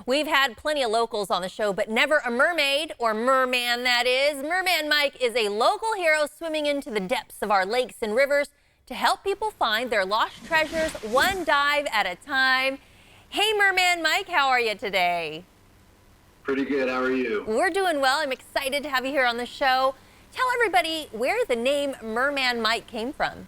We've had plenty of locals on the show, but never a mermaid, or merman that is. Merman Mike is a local hero swimming into the depths of our lakes and rivers to help people find their lost treasures one dive at a time. Hey, Merman Mike, how are you today? Pretty good. How are you? We're doing well. I'm excited to have you here on the show. Tell everybody where the name Merman Mike came from.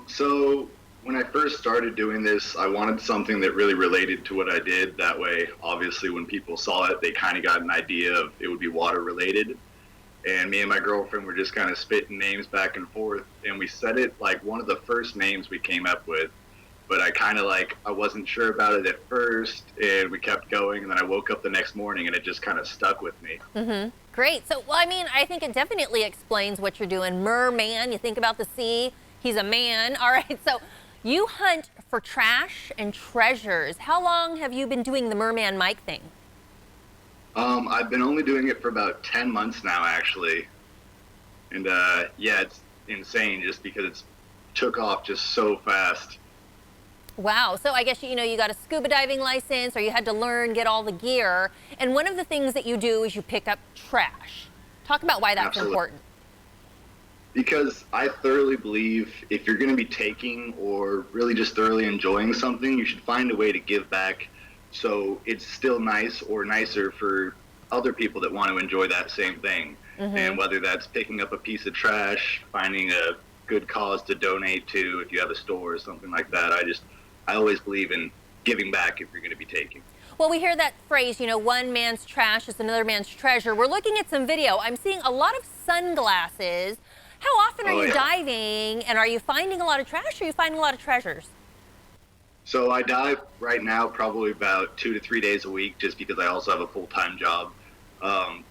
So when I first started doing this, I wanted something that really related to what I did. That way, obviously, when people saw it, they kind of got an idea of it would be water related. And me and my girlfriend were just kind of spitting names back and forth. And we said it like one of the first names we came up with. But I wasn't sure about it at first, and we kept going, and then I woke up the next morning, and it just kind of stuck with me. Great. So, well, I mean, I think it definitely explains what you're doing. Merman, you think about the sea, he's a man. All right, so you hunt for trash and treasures. How long have you been doing the Merman Mike thing? I've been only doing it for about 10 months now, actually. And, yeah, it's insane just because it's took off just so fast. Wow. So I guess, you got a scuba diving license, or you had to learn, get all the gear. And one of the things that you do is you pick up trash. Talk about why that's Absolutely. important. Because I thoroughly believe if you're going to be taking or really just thoroughly enjoying something, you should find a way to give back so it's still nice or nicer for other people that want to enjoy that same thing. And whether that's picking up a piece of trash, finding a good cause to donate to if you have a store or something like that, I always believe in giving back if you're going to be taking. Well, we hear that phrase, one man's trash is another man's treasure. We're looking at some video. I'm seeing a lot of sunglasses. How often are you diving, and are you finding a lot of trash, or are you finding a lot of treasures? So I dive right now probably about 2 to 3 days a week just because I also have a full-time job.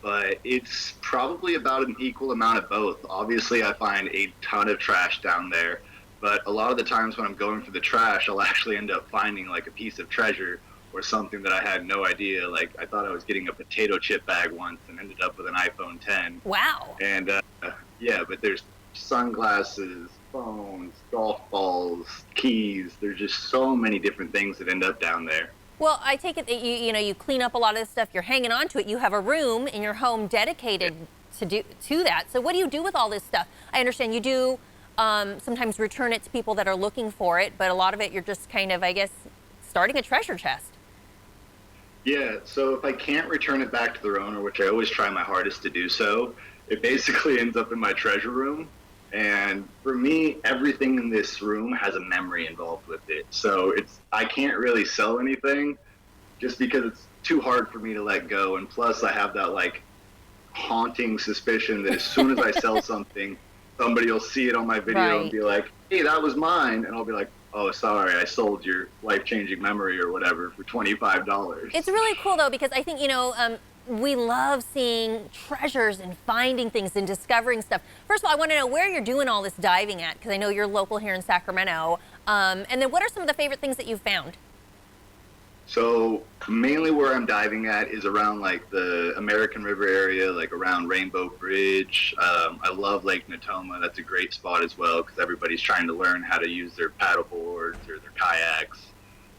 But it's probably about an equal amount of both. Obviously, I find a ton of trash down there. But a lot of the times when I'm going for the trash, I'll actually end up finding like a piece of treasure or something that I had no idea. Like I thought I was getting a potato chip bag once and ended up with an iPhone 10. Wow. And yeah, but there's sunglasses, phones, golf balls, keys. There's just so many different things that end up down there. Well, I take it that you clean up a lot of this stuff. You're hanging on to it. You have a room in your home dedicated to that. So what do you do with all this stuff? I understand you do sometimes return it to people that are looking for it, but a lot of it you're just kind of, I guess, starting a treasure chest. Yeah, so if I can't return it back to their owner, which I always try my hardest to do so, it basically ends up in my treasure room. And for me, everything in this room has a memory involved with it. So I can't really sell anything just because it's too hard for me to let go. And plus I have that like haunting suspicion that as soon as I sell something, somebody will see it on my video and be like, hey, that was mine. And I'll be like, oh, sorry, I sold your life-changing memory or whatever for $25. It's really cool, though, because I think, we love seeing treasures and finding things and discovering stuff. First of all, I want to know where you're doing all this diving at, because I know you're local here in Sacramento. And then what are some of the favorite things that you've found? So mainly where I'm diving at is around like the American River area, like around Rainbow Bridge. I love Lake Natoma. That's a great spot as well because everybody's trying to learn how to use their paddle boards or their kayaks.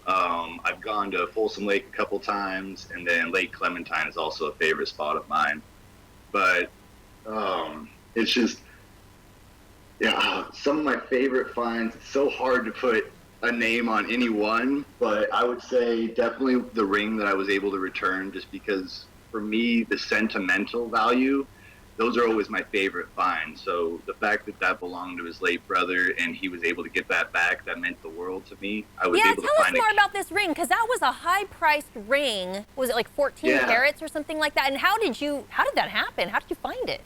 I've gone to Folsom Lake a couple times, and then Lake Clementine is also a favorite spot of mine. But it's just, yeah, some of my favorite finds. It's so hard to put a name on any one, but I would say definitely the ring that I was able to return, just because for me the sentimental value, those are always my favorite finds. So the fact that that belonged to his late brother and he was able to get that back, that meant the world to me. I was able to tell us find more about this ring, because that was a high-priced ring. Was it like 14 carats or something like that? And how did that happen? How did you find it?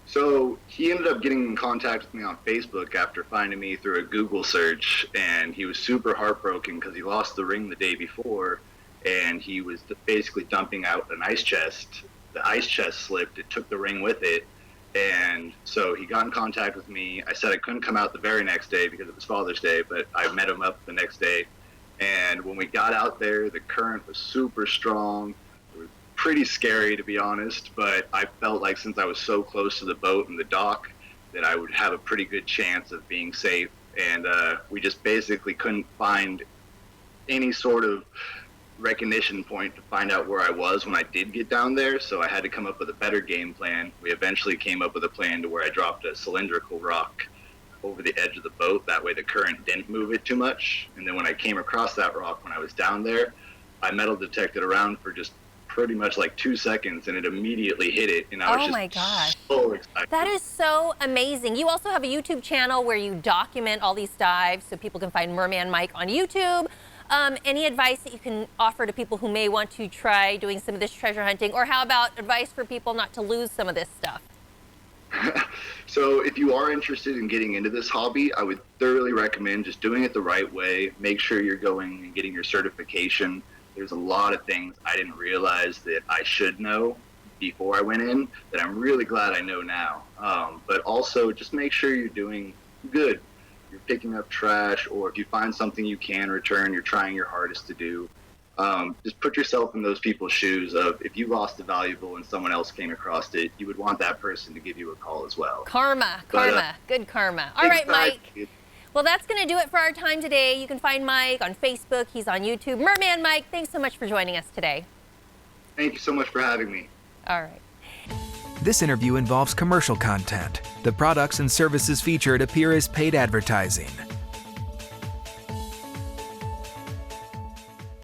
So he ended up getting in contact with me on Facebook after finding me through a Google search, and he was super heartbroken because he lost the ring the day before, and he was basically dumping out an ice chest. The ice chest slipped, it took the ring with it, and so he got in contact with me. I said I couldn't come out the very next day because it was Father's Day, but I met him up the next day, and when we got out there, the current was super strong. Pretty scary, to be honest, but I felt like since I was so close to the boat and the dock that I would have a pretty good chance of being safe. And we just basically couldn't find any sort of recognition point to find out where I was when I did get down there, so I had to come up with a better game plan. We eventually came up with a plan to where I dropped a cylindrical rock over the edge of the boat. That way the current didn't move it too much. And then when I came across that rock when I was down there, I metal detected around for just pretty much like 2 seconds, and it immediately hit it, and I was my gosh. so excited. That is so amazing. You also have a YouTube channel where you document all these dives so people can find Merman Mike on YouTube. Any advice that you can offer to people who may want to try doing some of this treasure hunting, or how about advice for people not to lose some of this stuff? So if you are interested in getting into this hobby, I would thoroughly recommend just doing it the right way. Make sure you're going and getting your certification. There's a lot of things I didn't realize that I should know before I went in that I'm really glad I know now. But also just make sure you're doing good. You're picking up trash, or if you find something you can return, you're trying your hardest to do. Just put yourself in those people's shoes of, if you lost a valuable and someone else came across it, you would want that person to give you a call as well. Karma, good karma. All right, Mike. Well, that's going to do it for our time today. You can find Mike on Facebook. He's on YouTube. Merman Mike, thanks so much for joining us today. Thank you so much for having me. All right. This interview involves commercial content. The products and services featured appear as paid advertising.